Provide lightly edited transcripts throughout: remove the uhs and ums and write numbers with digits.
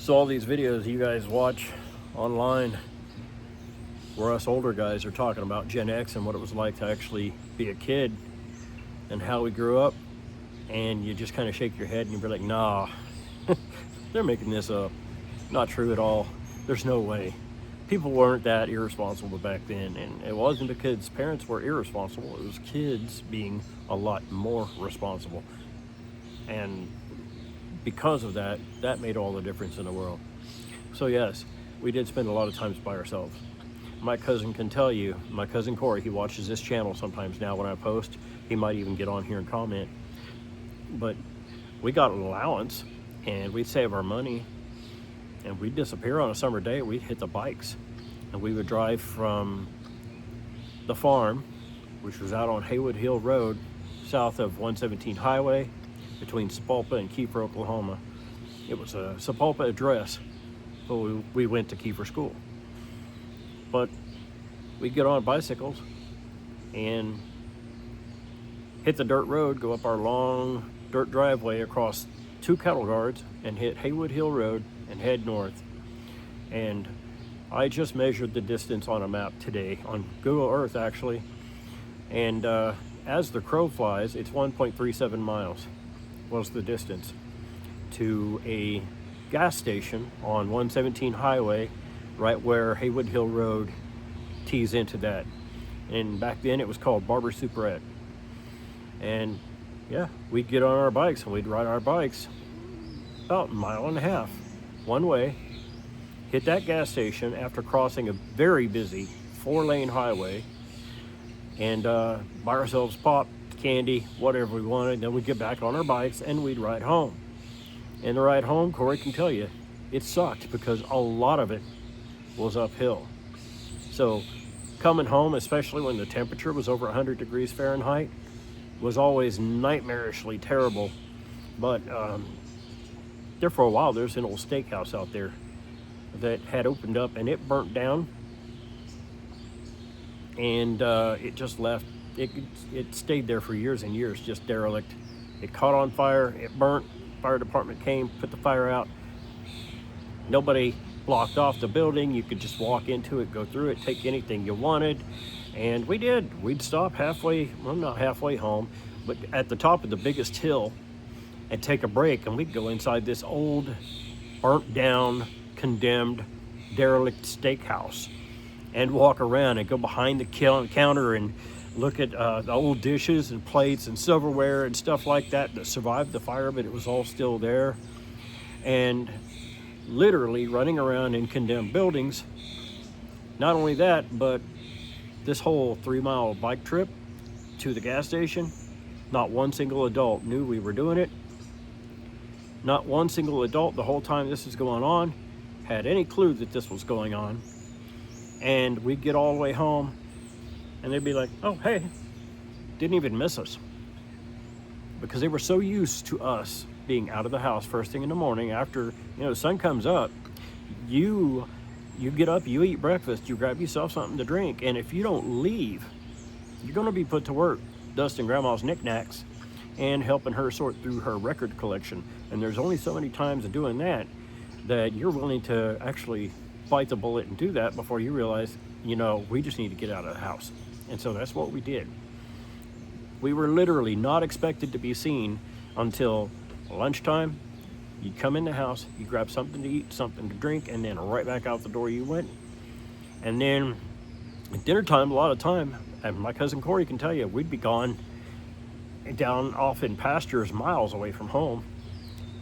So all these videos you guys watch online where us older guys are talking about Gen X and what it was like to actually be a kid and how we grew up, and you just kind of shake your head and you're like, nah, they're making this up. Not true at all. There's no way. People weren't that irresponsible back then, and it wasn't because parents were irresponsible. It was kids being a lot more responsible. And because of that, that made all the difference in the world. So yes, we did spend a lot of times by ourselves. My cousin can tell you, my cousin Corey, he watches this channel sometimes now when I post. He might even get on here and comment. But we got an allowance and we'd save our money and we'd disappear on a summer day. We'd hit the bikes and we would drive from the farm, which was out on Haywood Hill Road, south of 117 Highway, between Sapulpa and Kiefer, Oklahoma. It was a Sapulpa address, but we went to Kiefer School. But we'd get on bicycles and hit the dirt road, go up our long dirt driveway across 2 cattle guards and hit Haywood Hill Road and head north. And I just measured the distance on a map today, on Google Earth actually, and as the crow flies, it's 1.37 miles was the distance to a gas station on 117 Highway, right where Haywood Hill Road tees into that. And back then it was called Barber Superette. And yeah, we'd get on our bikes and we'd ride our bikes about 1.5 miles one way, hit that gas station after crossing a very busy 4-lane highway, and buy ourselves pop, candy, whatever we wanted. Then we'd get back on our bikes and we'd ride home. And the ride home, Corey can tell you, it sucked because a lot of it was uphill. So coming home, especially when the temperature was over 100 degrees Fahrenheit, was always nightmarishly terrible. But there for a while, there's an old steakhouse out there that had opened up and it burnt down. And it just left. It stayed there for years and years, just derelict. It caught on fire, it burnt, fire department came, put the fire out. Nobody blocked off the building. You could just walk into it, go through it, take anything you wanted. And we did. We'd stop halfway, well, not halfway home, but at the top of the biggest hill and take a break, and we'd go inside this old, burnt down, condemned, derelict steakhouse and walk around and go behind the counter and look at the old dishes and plates and silverware and stuff like that that survived the fire, but it was all still there. And literally running around in condemned buildings. Not only that, but this whole 3-mile bike trip to the gas station, not one single adult knew we were doing it. Not one single adult the whole time this is going on had any clue that this was going on. And we'd get all the way home and they'd be like, oh, hey, didn't even miss us. Because they were so used to us being out of the house first thing in the morning after, the sun comes up. You get up, you eat breakfast, you grab yourself something to drink. And if you don't leave, you're going to be put to work dusting grandma's knickknacks and helping her sort through her record collection. And there's only so many times of doing that you're willing to actually bite the bullet and do that before you realize, we just need to get out of the house. And so that's what we did. We were literally not expected to be seen until lunchtime. You come in the house, you grab something to eat, something to drink, and then right back out the door you went. And then at dinner time, a lot of time, and my cousin Corey can tell you, we'd be gone down off in pastures miles away from home.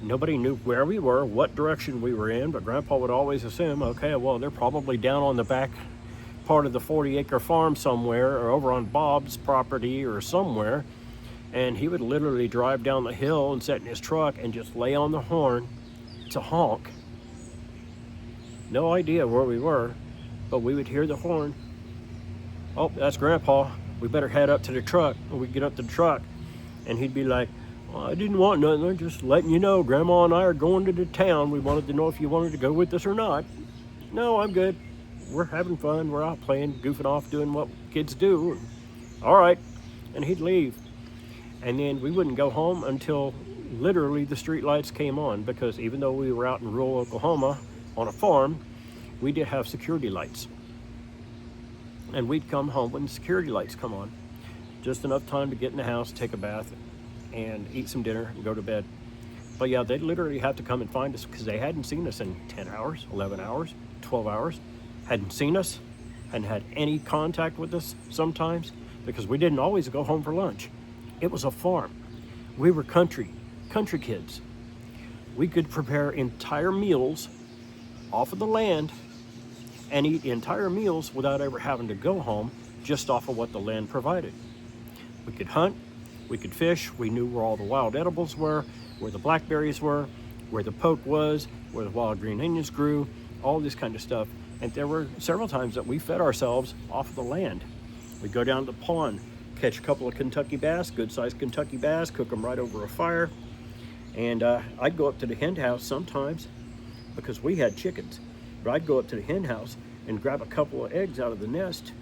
Nobody knew where we were, what direction we were in, but Grandpa would always assume, okay, well, they're probably down on the back part of the 40-acre farm somewhere, or over on Bob's property or somewhere. And he would literally drive down the hill and sit in his truck and just lay on the horn to honk. No idea where we were, but we would hear the horn. Oh, that's Grandpa. We better head up to the truck. And we'd get up to the truck and he'd be like, well, I didn't want nothing. I'm just letting you know, Grandma and I are going to the town. We wanted to know if you wanted to go with us or not. No, I'm good. We're having fun. We're out playing, goofing off, doing what kids do. All right. And he'd leave. And then we wouldn't go home until literally the street lights came on, because even though we were out in rural Oklahoma on a farm, we did have security lights. And we'd come home when the security lights come on, just enough time to get in the house, take a bath, and eat some dinner and go to bed. But yeah, they'd literally have to come and find us, because they hadn't seen us in 10 hours, 11 hours, 12 hours. Hadn't seen us, hadn't had any contact with us sometimes, because we didn't always go home for lunch. It was a farm. We were country kids. We could prepare entire meals off of the land and eat entire meals without ever having to go home, just off of what the land provided. We could hunt, we could fish, we knew where all the wild edibles were, where the blackberries were, where the poke was, where the wild green onions grew, all this kind of stuff. And there were several times that we fed ourselves off of the land. We'd go down to the pond, catch a couple of Kentucky bass, good-sized Kentucky bass, cook them right over a fire. And I'd go up to the hen house sometimes, because we had chickens. But I'd go up to the hen house and grab a couple of eggs out of the nest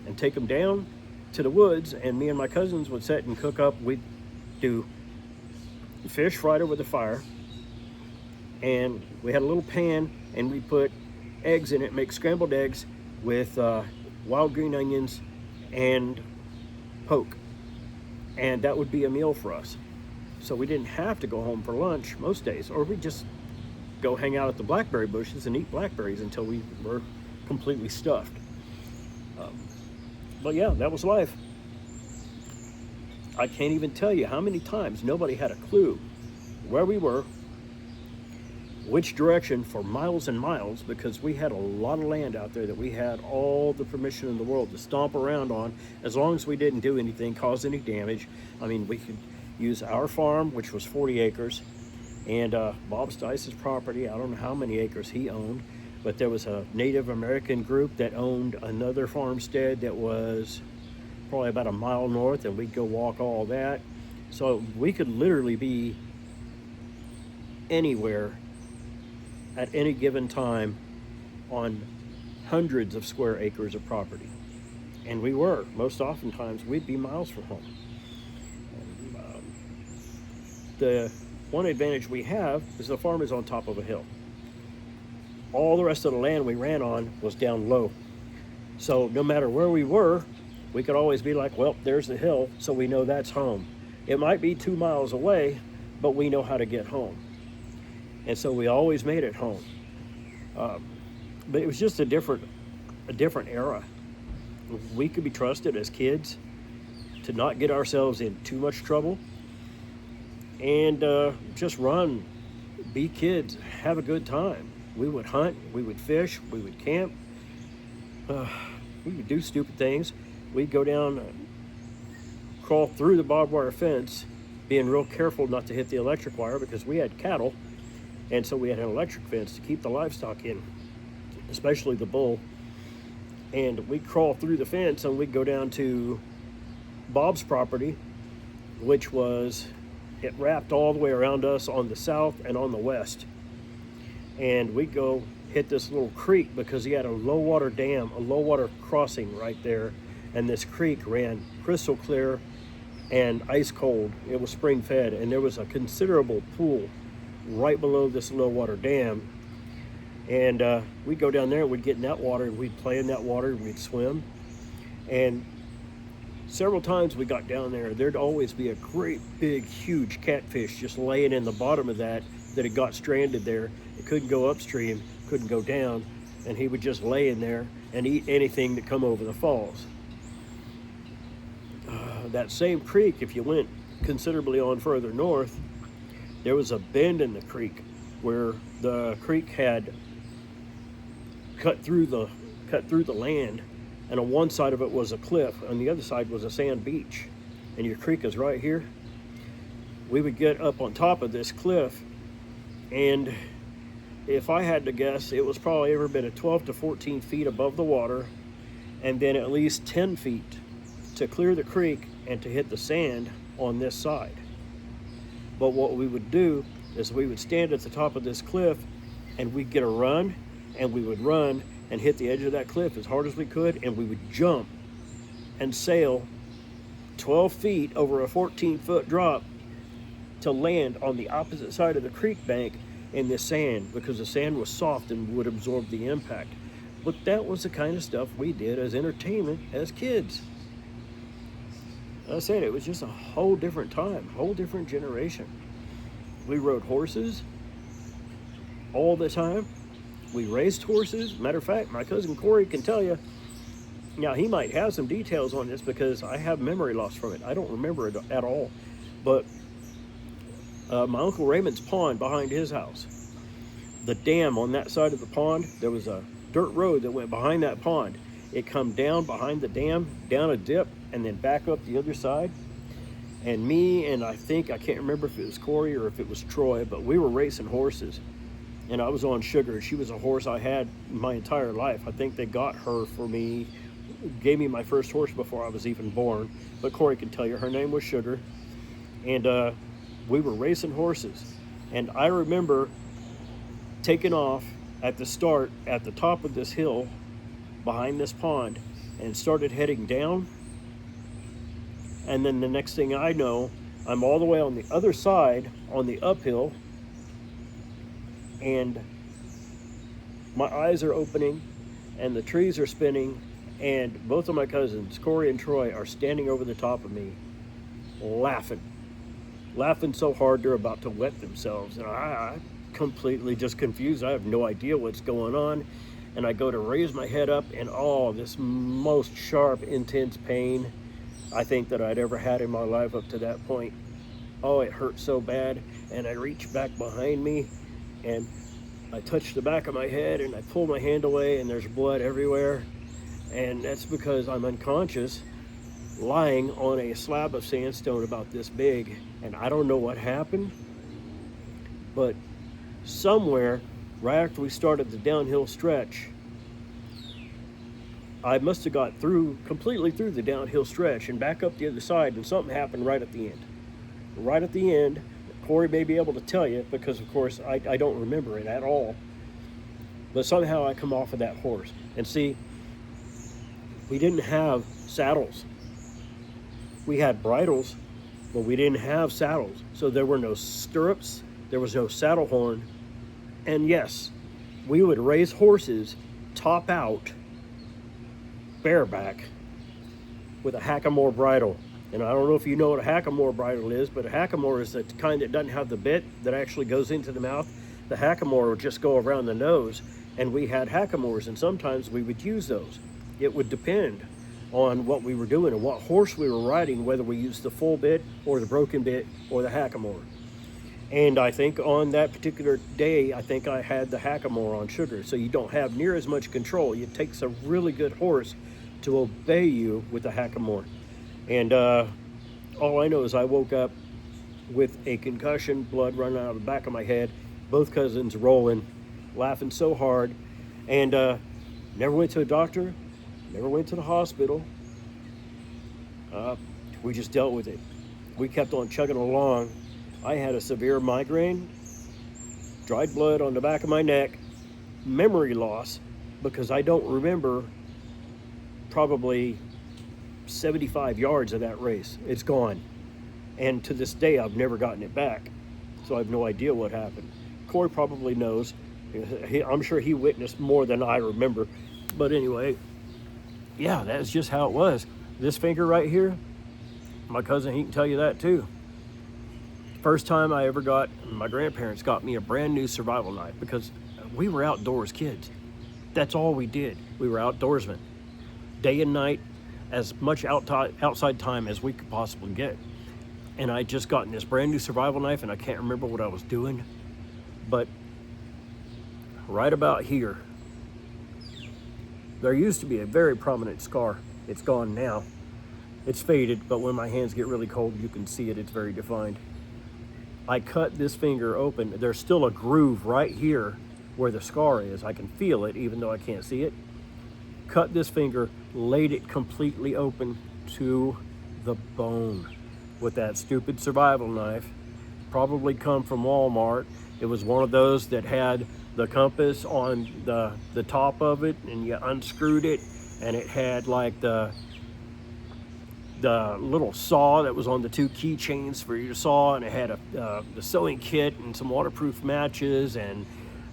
and take them down to the woods, and me and my cousins would sit and cook up. We'd do fish right over the fire, and we had a little pan, and we put eggs in it, make scrambled eggs with wild green onions and poke, and that would be a meal for us. So we didn't have to go home for lunch most days, or we'd just go hang out at the blackberry bushes and eat blackberries until we were completely stuffed. But yeah, that was life. I can't even tell you how many times nobody had a clue where we were, which direction, for miles and miles, because we had a lot of land out there that we had all the permission in the world to stomp around on, as long as we didn't do anything, cause any damage. I mean, we could use our farm, which was 40 acres, and Bob Stice's property. I don't know how many acres he owned, but there was a Native American group that owned another farmstead that was probably about a mile north, and we'd go walk all that. So we could literally be anywhere at any given time on hundreds of square acres of property. And we were, most oftentimes, we'd be miles from home. The one advantage we have is the farm is on top of a hill. All the rest of the land we ran on was down low. So no matter where we were, we could always be like, well, there's the hill, so we know that's home. It might be 2 miles away, but we know how to get home. And so we always made it home. But it was just a different era. We could be trusted as kids to not get ourselves in too much trouble, and just run, be kids, have a good time. We would hunt, we would fish, we would camp, we would do stupid things. We'd go down, crawl through the barbed wire fence, being real careful not to hit the electric wire, because we had cattle, and so we had an electric fence to keep the livestock in, especially the bull. And we'd crawl through the fence, and we'd go down to Bob's property, which was, it wrapped all the way around us on the south and on the west. And we'd go hit this little creek, because he had a low water dam, a low water crossing right there. And this creek ran crystal clear and ice cold. It was spring fed, and there was a considerable pool right below this low water dam. And we'd go down there and we'd get in that water, and we'd play in that water, and we'd swim. And several times we got down there, there'd always be a great big huge catfish just laying in the bottom of that had got stranded there. It couldn't go upstream, couldn't go down, and he would just lay in there and eat anything that come over the falls. That same creek, if you went considerably on further north, there was a bend in the creek where the creek had cut through the land, and on one side of it was a cliff, on the other side was a sand beach, and your creek is right here. We would get up on top of this cliff, and if I had to guess, it was probably every bit of 12 to 14 feet above the water, and then at least 10 feet to clear the creek and to hit the sand on this side. But what we would do is we would stand at the top of this cliff, and we'd get a run, and we would run and hit the edge of that cliff as hard as we could, and we would jump and sail 12 feet over a 14-foot drop to land on the opposite side of the creek bank in the sand because the sand was soft and would absorb the impact. But that was the kind of stuff we did as entertainment as kids. I said it was just a whole different time, whole different generation. We rode horses all the time. We raced horses. Matter of fact, my cousin Corey can tell you. Now, he might have some details on this because I have memory loss from it. I don't remember it at all. But my Uncle Raymond's pond behind his house, the dam on that side of the pond, there was a dirt road that went behind that pond. It come down behind the dam, down a dip, and then back up the other side. And me and I can't remember if it was Corey or if it was Troy, but we were racing horses. And I was on Sugar. She was a horse I had my entire life. I think they got her for me, gave me my first horse before I was even born. But Corey can tell you her name was Sugar. And we were racing horses. And I remember taking off at the start at the top of this hill behind this pond and started heading down. And then the next thing I know, I'm all the way on the other side on the uphill, and my eyes are opening and the trees are spinning, and both of my cousins, Corey and Troy, are standing over the top of me laughing so hard they're about to wet themselves. And I'm completely just confused. I have no idea what's going on. And I go to raise my head up, and this most sharp, intense pain I think that I'd ever had in my life up to that point. Oh, it hurt so bad. And I reach back behind me and I touch the back of my head and I pull my hand away, and there's blood everywhere. And that's because I'm unconscious, lying on a slab of sandstone about this big. And I don't know what happened, but somewhere right after we started the downhill stretch, I must have got completely through the downhill stretch and back up the other side, and something happened right at the end. Right at the end, Corey may be able to tell you because, of course, I don't remember it at all. But somehow I come off of that horse. And see, we didn't have saddles. We had bridles, but we didn't have saddles. So there were no stirrups, there was no saddle horn. And yes, we would raise horses top out, bareback, with a hackamore bridle. And I don't know if you know what a hackamore bridle is, but a hackamore is the kind that doesn't have the bit that actually goes into the mouth. The hackamore would just go around the nose, and we had hackamores, and sometimes we would use those. It would depend on what we were doing and what horse we were riding, whether we used the full bit or the broken bit or the hackamore. And I think on that particular day, I think I had the hackamore on Sugar. So you don't have near as much control. It takes a really good horse to obey you with the hackamore. And all I know is I woke up with a concussion, blood running out of the back of my head, both cousins rolling, laughing so hard, and never went to a doctor, never went to the hospital. We just dealt with it. We kept on chugging along. I had a severe migraine, dried blood on the back of my neck, memory loss, because I don't remember probably 75 yards of that race. It's gone. And to this day, I've never gotten it back. So I have no idea what happened. Corey probably knows. I'm sure he witnessed more than I remember. But anyway, yeah, that's just how it was. This finger right here, my cousin, he can tell you that too. First time I ever my grandparents got me a brand new survival knife because we were outdoors kids. That's all we did. We were outdoorsmen. Day and night, as much outside time as we could possibly get. And I just gotten this brand new survival knife, and I can't remember what I was doing. But right about here, there used to be a very prominent scar. It's gone now. It's faded, but when my hands get really cold, you can see it. It's very defined. I cut this finger open. There's still a groove right here where the scar is. I can feel it even though I can't see it. Cut this finger, laid it completely open to the bone with that stupid survival knife. Probably come from Walmart. It was one of those that had the compass on the top of it, and you unscrewed it, and it had like the the little saw that was on the 2 keychains for your saw, and it had the sewing kit and some waterproof matches and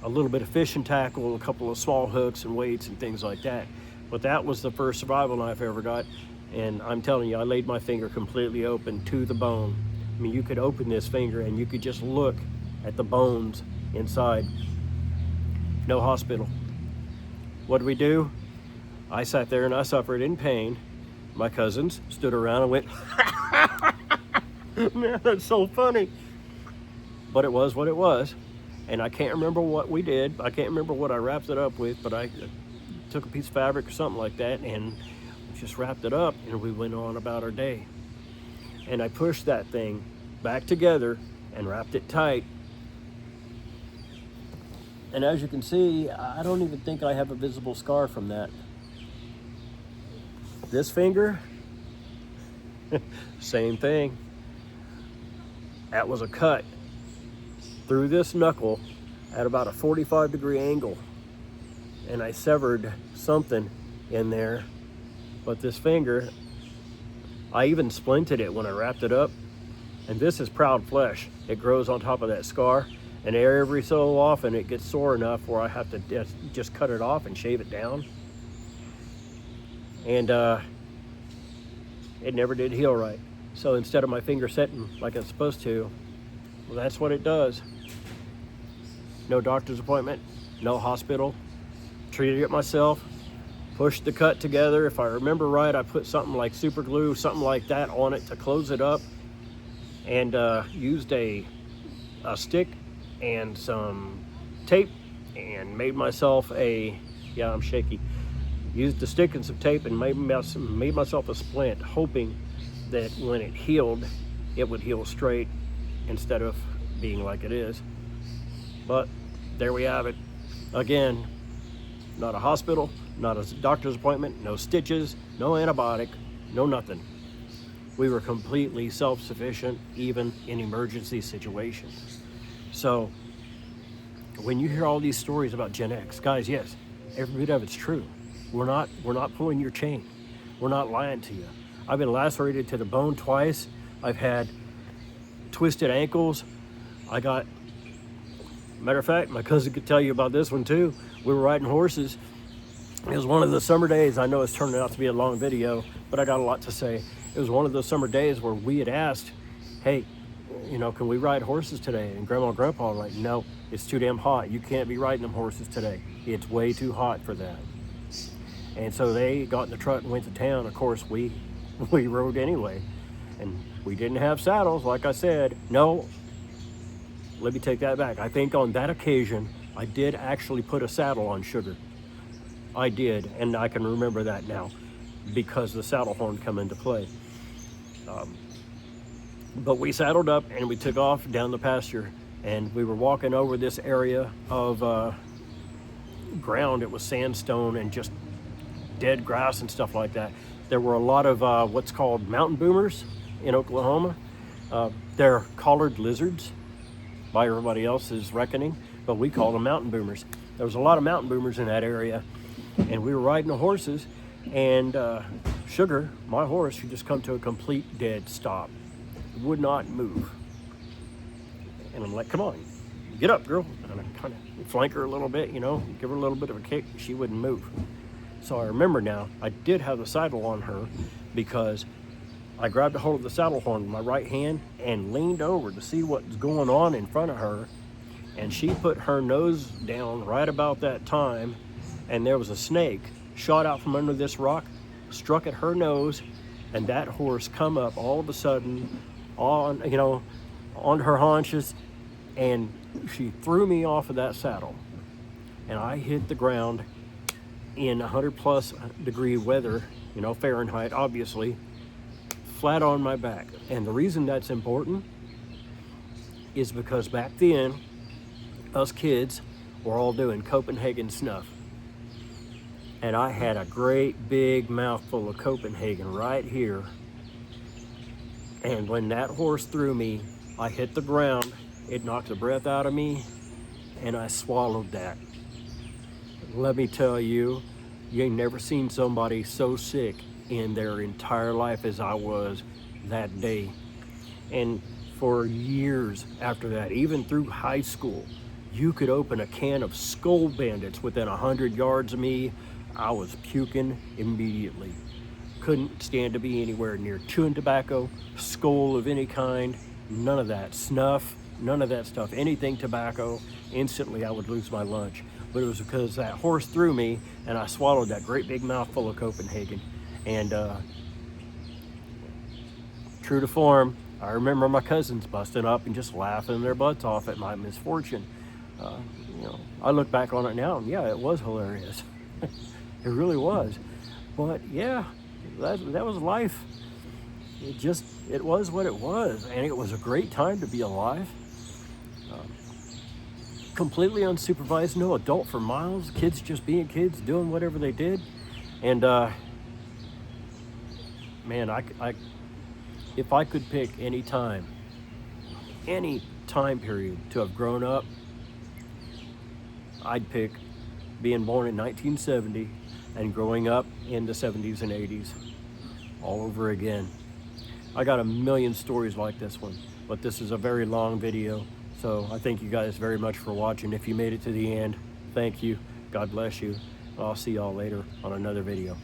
a little bit of fishing tackle, a couple of small hooks and weights and things like that. But that was the first survival knife I ever got, and I'm telling you, I laid my finger completely open to the bone. I mean, you could open this finger and you could just look at the bones inside. No hospital. What did we do? I sat there and I suffered in pain. My cousins stood around and went, man, that's so funny. But it was what it was. And I can't remember what we did. I can't remember what I wrapped it up with, but I took a piece of fabric or something like that and just wrapped it up, and we went on about our day. And I pushed that thing back together and wrapped it tight. And as you can see, I don't even think I have a visible scar from that. This finger, same thing. That was a cut through this knuckle at about a 45-degree angle. And I severed something in there. But this finger, I even splinted it when I wrapped it up. And this is proud flesh. It grows on top of that scar. And every so often it gets sore enough where I have to just cut it off and shave it down. And it never did heal right. So instead of my finger setting like it's supposed to, well, that's what it does. No doctor's appointment, no hospital. Treated it myself, pushed the cut together. If I remember right, I put something like super glue, something like that on it to close it up, and used a stick and some tape and made myself I'm shaky. Used the stick and some tape and made myself a splint, hoping that when it healed, it would heal straight instead of being like it is. But there we have it. Again, not a hospital, not a doctor's appointment, no stitches, no antibiotic, no nothing. We were completely self-sufficient, even in emergency situations. So when you hear all these stories about Gen X, guys, yes, every bit of it's true. We're not pulling your chain. We're not lying to you. I've been lacerated to the bone twice. I've had twisted ankles. Matter of fact, my cousin could tell you about this one too. We were riding horses. It was one of the summer days. I know it's turning out to be a long video, but I got a lot to say. It was one of those summer days where we had asked, hey, can we ride horses today? And Grandma and Grandpa were like, no, it's too damn hot. You can't be riding them horses today. It's way too hot for that. And so they got in the truck and went to town. Of course, we rode anyway. And we didn't have saddles, like I said. No, let me take that back. I think on that occasion, I did actually put a saddle on Sugar. I did, and I can remember that now because the saddle horn come into play. But we saddled up and we took off down the pasture, and we were walking over this area of ground. It was sandstone and just dead grass and stuff like that. There were a lot of what's called mountain boomers in Oklahoma. They're collared lizards by everybody else's reckoning, but we call them mountain boomers. There was a lot of mountain boomers in that area, and we were riding the horses, and Sugar, my horse, should just come to a complete dead stop. Would not move. And I'm like, come on, get up, girl. And I kind of flank her a little bit, give her a little bit of a kick. She wouldn't move. So I remember now, I did have the saddle on her because I grabbed a hold of the saddle horn with my right hand and leaned over to see what was going on in front of her. And she put her nose down right about that time, and there was a snake shot out from under this rock, struck at her nose, and that horse come up all of a sudden on her haunches, and she threw me off of that saddle. And I hit the ground in 100+ degree weather, Fahrenheit, obviously, flat on my back. And the reason that's important is because back then, us kids were all doing Copenhagen snuff. And I had a great big mouthful of Copenhagen right here. And when that horse threw me, I hit the ground, it knocked the breath out of me, and I swallowed that. Let me tell you, you ain't never seen somebody so sick in their entire life as I was that day. And for years after that, even through high school, you could open a can of Skull Bandits within 100 yards of me. I was puking immediately. Couldn't stand to be anywhere near chewing tobacco, Skoal of any kind, none of that. Snuff, none of that stuff. Anything tobacco, instantly I would lose my lunch. But it was because that horse threw me and I swallowed that great big mouthful of Copenhagen. And true to form, I remember my cousins busting up and just laughing their butts off at my misfortune. You know, I look back on it now and yeah, it was hilarious. It really was. But yeah, that was life. It was what it was, and it was a great time to be alive. Completely unsupervised, no adult for miles, kids just being kids, doing whatever they did. And man, if I could pick any time period to have grown up, I'd pick being born in 1970 and growing up in the 70s and 80s all over again. I got a million stories like this one, but this is a very long video. So I thank you guys very much for watching. If you made it to the end, thank you. God bless you. I'll see y'all later on another video.